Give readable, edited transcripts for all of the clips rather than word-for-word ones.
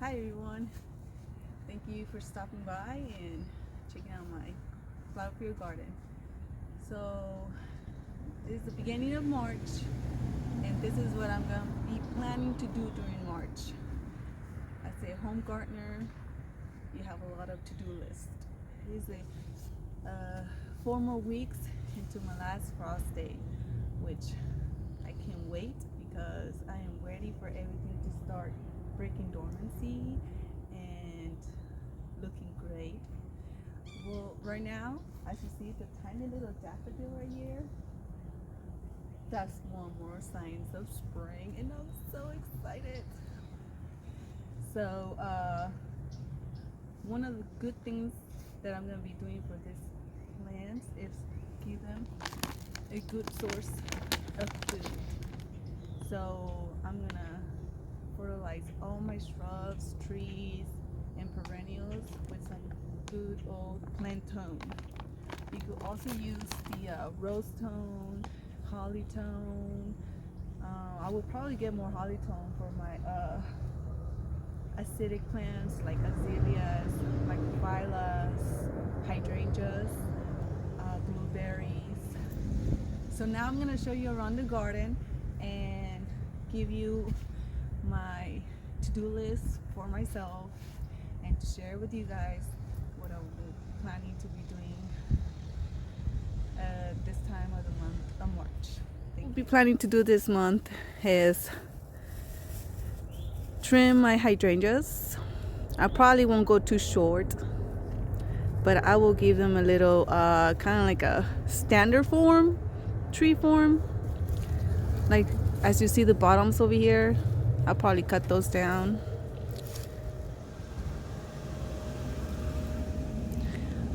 Hi everyone, thank you for stopping by and checking out my flower field garden. So this is the beginning of March and this is what I'm going to be planning to do during March. As a home gardener, you have a lot of to-do list. It is 4 more weeks into my last frost day, which I can't wait because I am ready for everything to start breaking dormancy and looking great. Well, right now, as you see, the tiny little daffodil right here, that's one more signs of spring, and I'm so excited. So one of the good things that I'm going to be doing for these plants is give them a good source of food. So I'm going to fertilize all my shrubs, trees, and perennials with some good old plant tone. You could also use the rose tone, holly tone. I will probably get more holly tone for my acidic plants like azaleas, microphyllus, hydrangeas, blueberries. So now I'm going to show you around the garden and give you my to-do list for myself and to share with you guys what I'm planning to be doing this time of the month of March. What I'll be planning to do this month is trim my hydrangeas. I probably won't go too short, but I will give them a little kind of like a standard form, tree form. Like as you see the bottoms over here, I'll probably cut those down.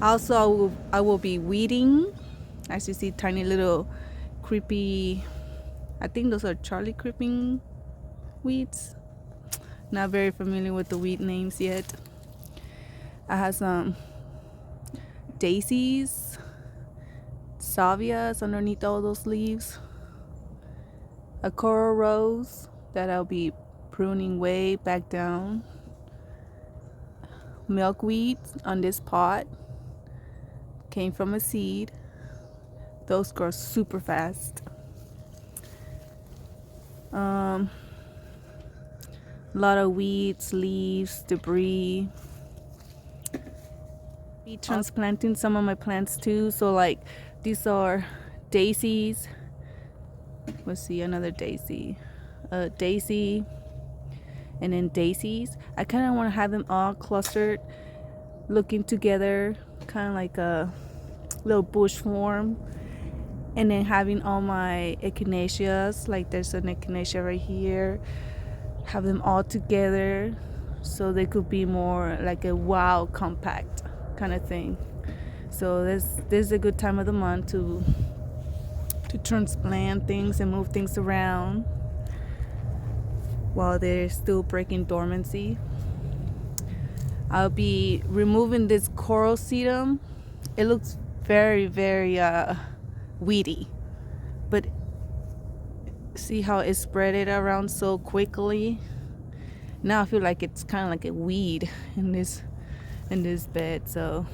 Also, I will be weeding. As you see, tiny little creepy, I think those are Charlie creeping weeds. Not very familiar with the weed names yet. I have some daisies, salvias underneath all those leaves. A coral rose that I'll be pruning way back down. Milkweed on this pot. Came from a seed. Those grow super fast. A lot of weeds, leaves, debris. Be transplanting some of my plants too. So like these are daisies. Let's see, another daisy. Daisy, and then daisies. I kind of want to have them all clustered, looking together, kind of like a little bush form. And then having all my echinaceas, like there's an echinacea right here, have them all together so they could be more like a wild compact kind of thing. So this is a good time of the month to transplant things and move things around while they're still breaking dormancy. I'll be removing this coral sedum. It looks very, very weedy, but see how it spread it around so quickly. Now I feel like it's kind of like a weed in this bed, so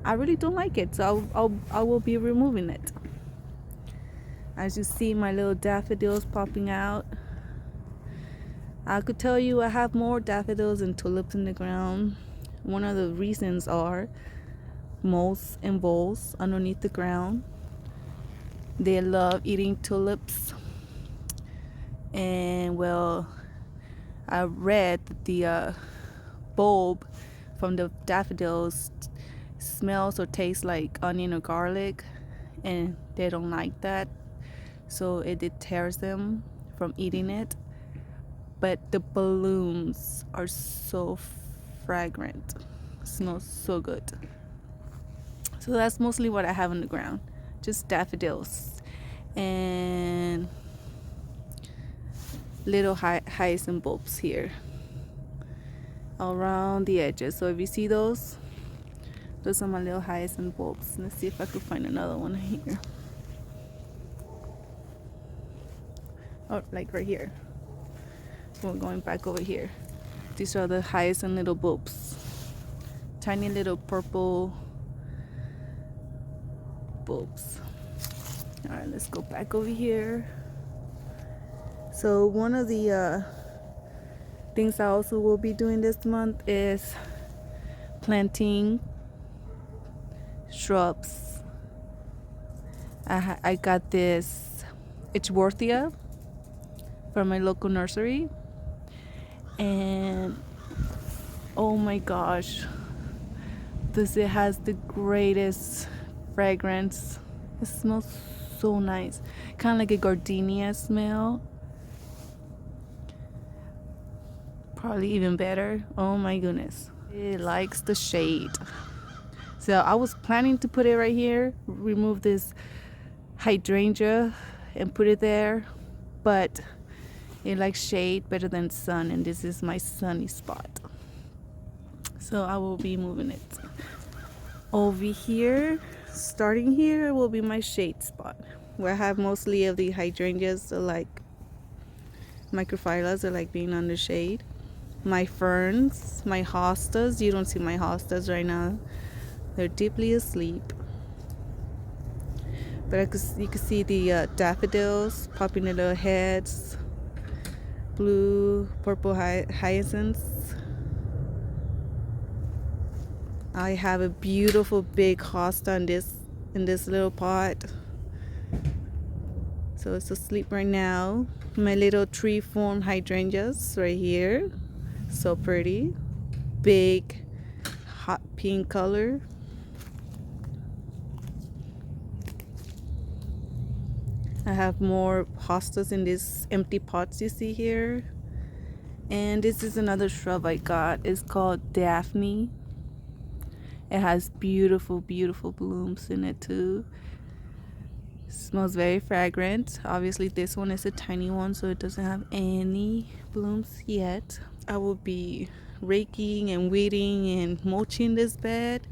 I really don't like it. So I will be removing it. As you see, my little daffodils popping out. I could tell you I have more daffodils and tulips in the ground. One of the reasons are moths and voles underneath the ground. They love eating tulips. And well, I read that the bulb from the daffodils smells or tastes like onion or garlic, and they don't like that. So it deters them from eating it. But the blooms are so fragrant, smells so good. So that's mostly what I have on the ground, just daffodils and little hyacinth bulbs here around the edges. So if you see those are my little hyacinth bulbs. Let's see if I could find another one here. Oh, like right here. We're going back over here. These are the hyacinth little bulbs. Tiny little purple bulbs. Alright, let's go back over here. So one of the things I also will be doing this month is planting shrubs. I got this edgeworthia from my local nursery, and oh my gosh, it has the greatest fragrance. It smells so nice, kind of like a gardenia smell, probably even better. Oh my goodness, it likes the shade. So I was planning to put it right here, remove this hydrangea and put it there, but it likes shade better than sun, and this is my sunny spot, so I will be moving it over here. Starting here will be my shade spot, where I have mostly of the hydrangeas, like microphyllus, are like being under shade. My ferns, my hostas, you don't see my hostas right now, they're deeply asleep. But you can see the daffodils popping their little heads, blue, purple hyacinths. I have a beautiful big hosta in this little pot. So it's asleep right now. My little tree form hydrangeas right here. So pretty. Big, hot pink color. I have more hostas in these empty pots you see here. And this is another shrub I got. It's called Daphne. It has beautiful, beautiful blooms in it too. It smells very fragrant. Obviously this one is a tiny one, so it doesn't have any blooms yet. I will be raking and weeding and mulching this bed,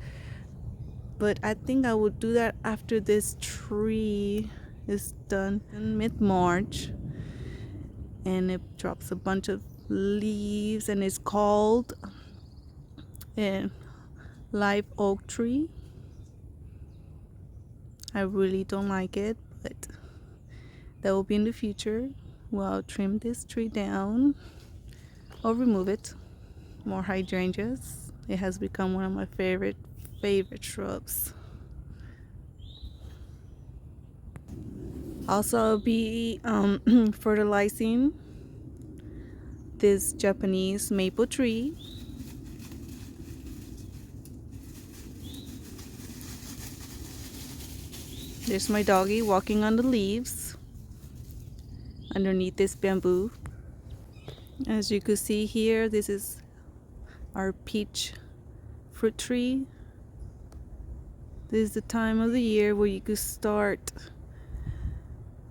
but I think I will do that after this tree is done in mid-March, and it drops a bunch of leaves, and it's called a live oak tree. I really don't like it, but that will be in the future. Well, I'll trim this tree down or remove it. More hydrangeas. It has become one of my favorite shrubs. Also, I'll be fertilizing this Japanese maple tree. There's my doggy walking on the leaves underneath this bamboo. As you can see here, this is our peach fruit tree. This is the time of the year where you could start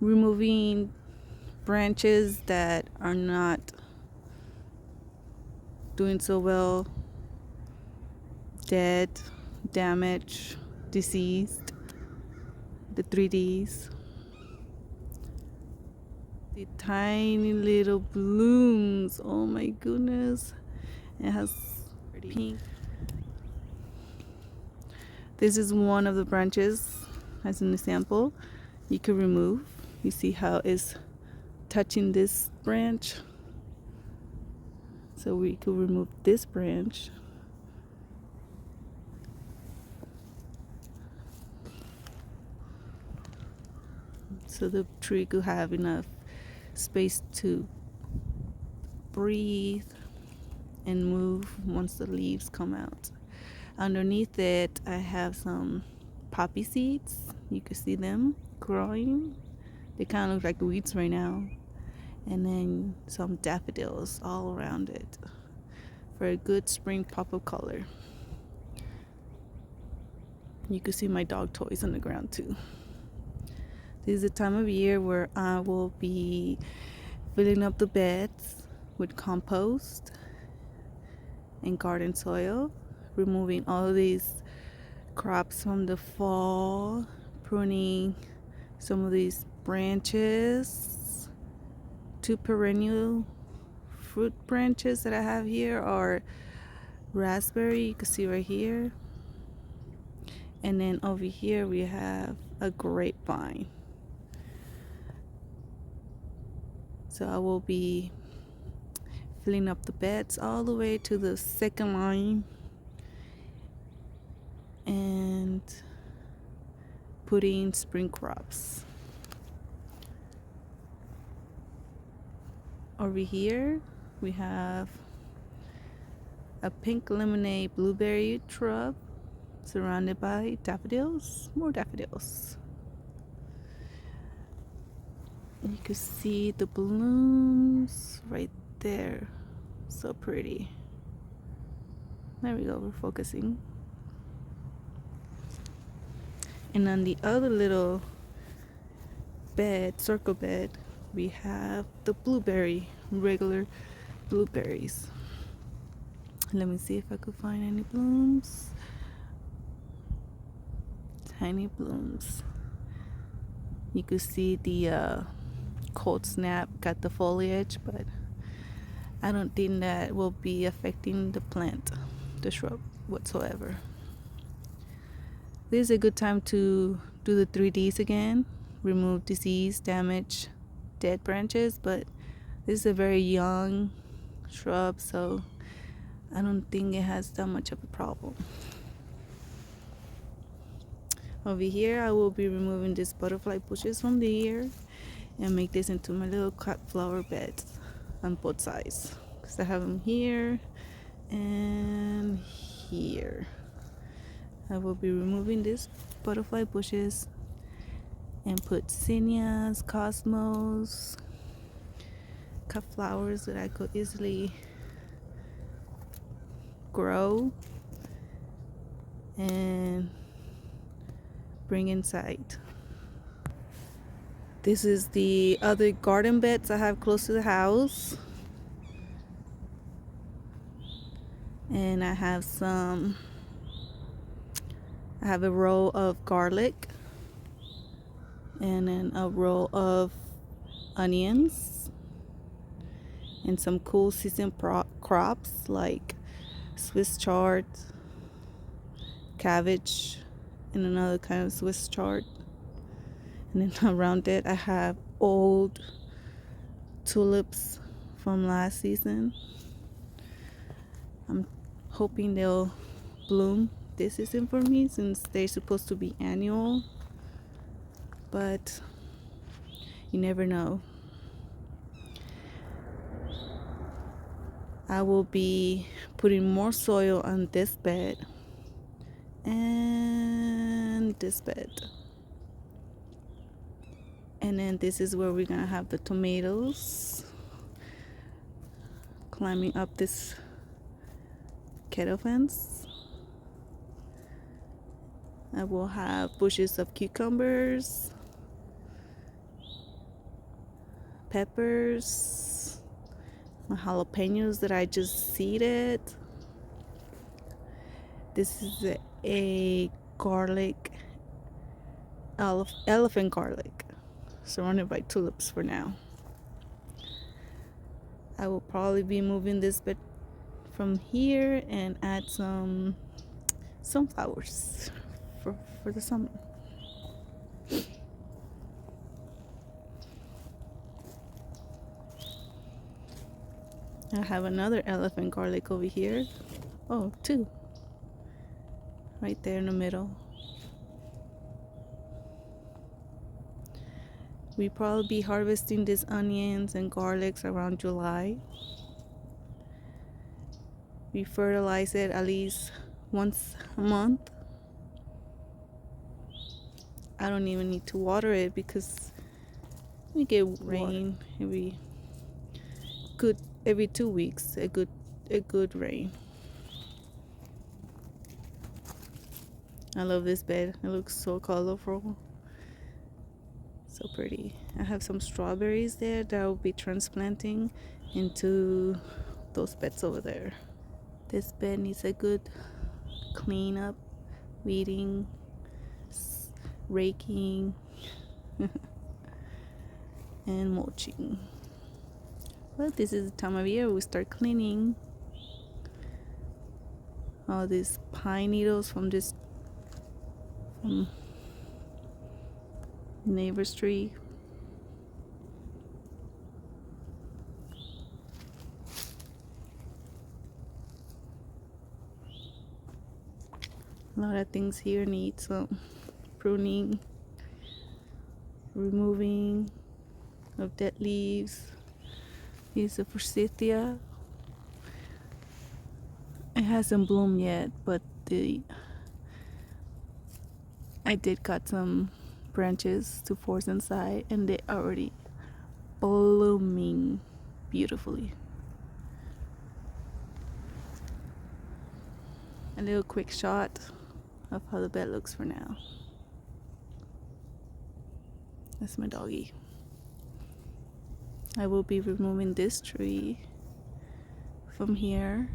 removing branches that are not doing so well, dead, damaged, deceased, the 3Ds. The tiny little blooms, oh my goodness. It has pretty pink. This is one of the branches as an example you can remove. You see how it's touching this branch, so we could remove this branch. So the tree could have enough space to breathe and move once the leaves come out. Underneath it, I have some poppy seeds. You can see them growing. They kind of look like weeds right now. And then some daffodils all around it for a good spring pop of color. You can see my dog toys on the ground too. This is the time of year where I will be filling up the beds with compost and garden soil, removing all these crops from the fall, pruning some of these branches, 2 perennial fruit branches that I have here are raspberry, you can see right here. And then over here we have a grapevine. So I will be filling up the beds all the way to the second line and putting spring crops. Over here we have a pink lemonade blueberry shrub surrounded by daffodils, more daffodils. You can see the blooms right there, so pretty. There we go, we're focusing. And on the other little bed, circle bed, we have the blueberry, regular blueberries. Let me see if I could find any blooms. Tiny blooms. You could see the cold snap got the foliage, but I don't think that will be affecting the plant, the shrub whatsoever. This is a good time to do the 3Ds again, remove disease, damage, dead branches, but this is a very young shrub, so I don't think it has that much of a problem. Over here I will be removing these butterfly bushes from the ear and make this into my little cut flower beds on both sides, because I have them here and here. I will be removing these butterfly bushes and put zinnias, cosmos, cut flowers that I could easily grow and bring inside. This is the other garden beds I have close to the house. And I have a row of garlic and then a row of onions and some cool season crops like Swiss chard, cabbage, and another kind of Swiss chard. And then around it I have old tulips from last season. I'm hoping they'll bloom this season for me, since they're supposed to be annual, but you never know. I will be putting more soil on this bed and this bed. And then this is where we're gonna have the tomatoes climbing up this kettle fence. I will have bushes of cucumbers, peppers, my jalapenos that I just seeded. This is a garlic, elephant garlic, surrounded by tulips for now. I will probably be moving this bed from here and add some sunflowers for the summer. I have another elephant garlic over here. Oh, two. Right there in the middle. We probably be harvesting these onions and garlics around July. We fertilize it at least once a month. I don't even need to water it because we get rain every 2 weeks, a good rain. I love this bed. It looks so colorful, so pretty. I have some strawberries there that I'll be transplanting into those beds over there. This bed needs a good cleanup, weeding, raking, and mulching. Well, this is the time of year we start cleaning all these pine needles from this neighbor's tree. A lot of things here need some pruning, removing of dead leaves. Here's a forsythia. It hasn't bloomed yet, but I did cut some branches to force inside, and they're already blooming beautifully. A little quick shot of how the bed looks for now. That's my doggy. I will be removing this tree from here.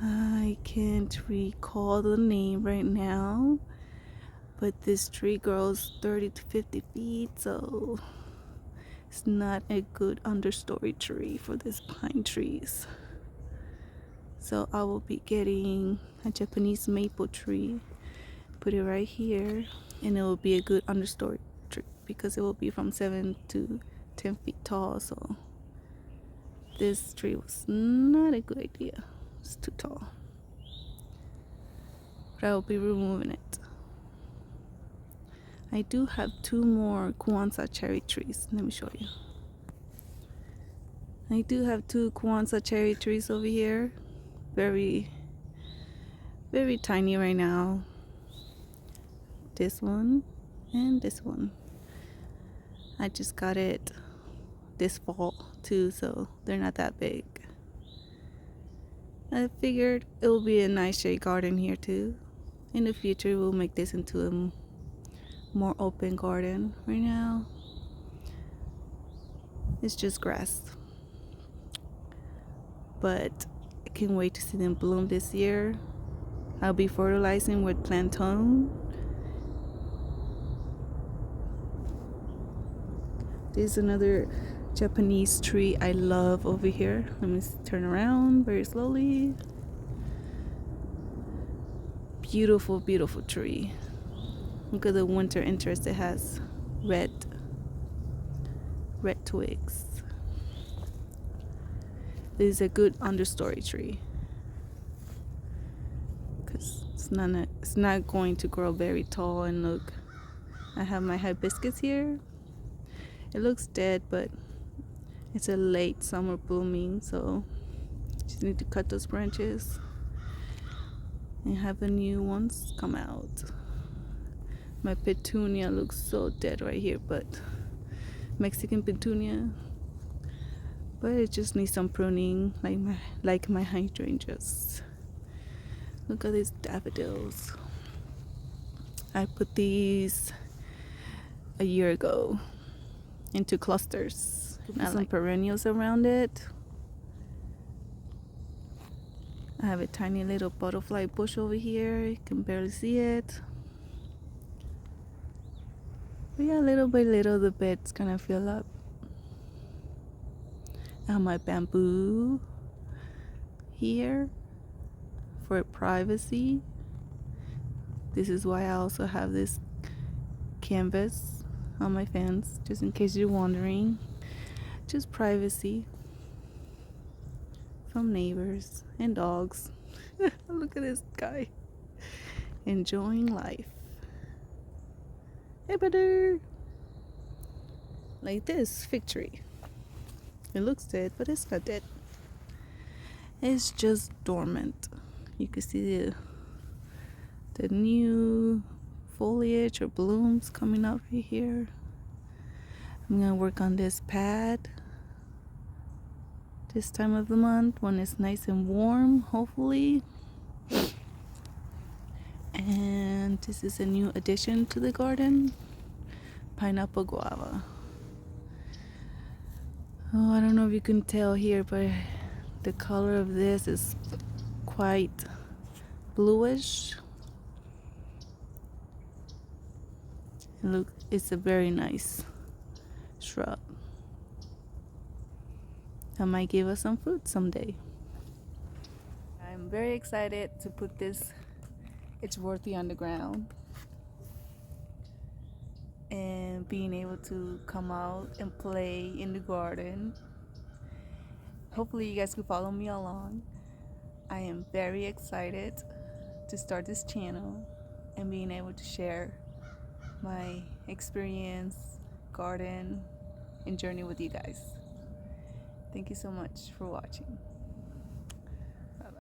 I can't recall the name right now, but this tree grows 30 to 50 feet, so it's not a good understory tree for these pine trees. So I will be getting a Japanese maple tree, put it right here, and it will be a good understory tree because it will be from 7 to 10 feet tall. So this tree was not a good idea. It's too tall. But I will be removing it. I do have 2 more Kwanzaa cherry trees. Let me show you. I do have 2 Kwanzaa cherry trees over here. Very, very tiny right now. This one and this one. I just got it this fall too, so they're not that big. I figured it will be a nice shade garden here too. In the future, we'll make this into a more open garden. Right now, it's just grass. But I can't wait to see them bloom this year. I'll be fertilizing with plantain. There's another Japanese tree I love over here. Let me turn around very slowly. Beautiful, beautiful tree. Look at the winter interest it has. Red twigs. This is a good understory tree because it's not going to grow very tall. And look, I have my hibiscus here. It looks dead, but it's a late summer blooming, so just need to cut those branches and have the new ones come out. My petunia looks so dead right here, but Mexican petunia, but it just needs some pruning, like my hydrangeas. Look at these daffodils. I put these a year ago into clusters. Now some perennials around it. I have a tiny little butterfly bush over here. You can barely see it. But yeah, little by little the bed's gonna fill up. I have my bamboo here for privacy. This is why I also have this canvas on my fence, just in case you're wondering. Just privacy from neighbors and dogs. Look at this guy enjoying life. Hey, brother. Like this fig tree. It looks dead, but it's not dead. It's just dormant. You can see the new foliage or blooms coming out right here. I'm gonna work on this pad this time of the month when it's nice and warm, hopefully. And this is a new addition to the garden, pineapple guava. Oh, I don't know if you can tell here, but the color of this is quite bluish. And look, it's a very nice shrub. that might give us some fruit someday. I'm very excited to put this edgeworthia on the ground and being able to come out and play in the garden. Hopefully you guys can follow me along. I am very excited to start this channel and being able to share my experience, garden, and journey with you guys. Thank you so much for watching.